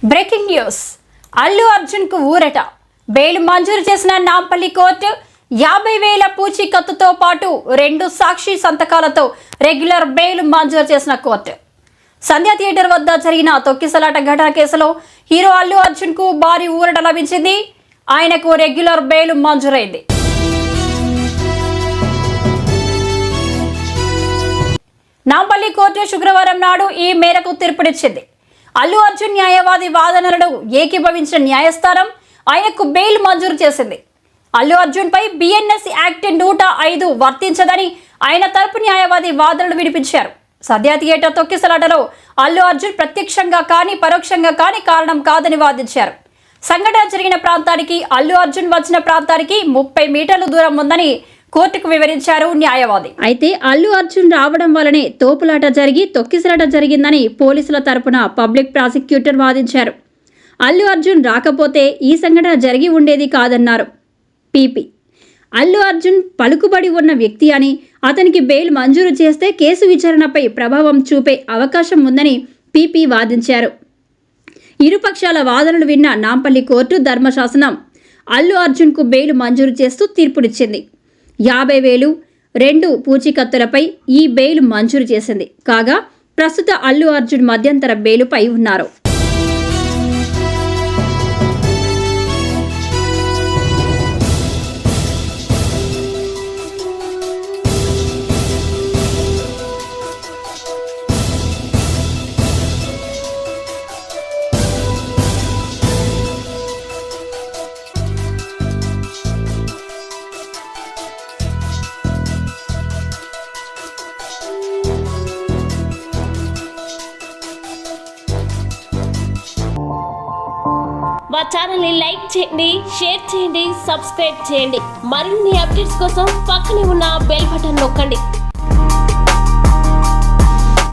Breaking news. Allu Arjun కు ఊరట. Bail మంజూరు చేసిన నాంపల్లి కోర్టు 50,000 పూచీకత్తుతో పాటు 2 సాక్షి సంతకాలతో రెగ్యులర్ బెయిల్ మంజూరు చేసిన కోర్టు. సంధ్యా థియేటర్ వద్ద జరిగిన తొక్కిసలాట ఘటన కేసులో హీరో అల్లు అర్జున్ కు భారీ ఊరట లభించింది. ఆయనకు రెగ్యులర్ బెయిల్ మంజూరైంది. నాంపల్లి కోర్టు శుక్రవారం నాడు ఈ మేరకు తీర్పునిచ్చింది. అల్లు అర్జున్ న్యాయవాది వాదనలను ఏకీభవించిన న్యాయస్థానం ఆయనకు బెయిల్ మంజూరు చేసింది. అల్లు అర్జున్ పై BNS యాక్ట్ 105 వర్తించదని ఆయన తరపు న్యాయవాది వాదనలు వినిపించారు. సంధ్యా థియేటర్ తొక్కిసలాటలో అల్లు అర్జున్ ప్రత్యక్షంగా కానీ పరోక్షంగా కానీ కారణం కాదని వాదించారు. సంఘటన జరిగిన ప్రాంతానికి అల్లు అర్జున్ వచ్చిన ప్రాంతానికి 30 మీటర్ల దూరం ఉందని కోర్టుకు వివరించారు న్యాయవాది. అయితే అల్లు అర్జున్ రావడం వల్లనే తోపులాట జరిగి తొక్కిసలాట జరిగిందని పోలీసుల తరపున పబ్లిక్ ప్రాసిక్యూటర్ వాదించారు. అల్లు అర్జున్ రాకపోతే ఈ సంఘటన జరిగి ఉండేది కాదన్నారు పీపీ. అల్లు అర్జున్ పలుకుబడి ఉన్న వ్యక్తి అని, అతనికి బెయిల్ మంజూరు చేస్తే కేసు విచారణపై ప్రభావం చూపే అవకాశం ఉందని పీపీ వాదించారు. ఇరుపక్షాల వాదనలు విన్న నాంపల్లి కోర్టు ధర్మశాసనం అల్లు అర్జున్కు బెయిల్ మంజూరు చేస్తూ తీర్పునిచ్చింది. 50,000, 2 పూచీకత్తులపై ఈ బెయిల్ మంజూరు చేసింది. కాగా ప్రస్తుత అల్లు అర్జున్ మధ్యంతర బెయిలుపై ఉన్నారు. మా ఛానల్ని లైక్ చేయండి, షేర్ చేయండి, సబ్స్క్రైబ్ చేయండి. మరిన్ని అప్డేట్స్ కోసం పక్కనే ఉన్న బెల్ బటన్ నొక్కండి.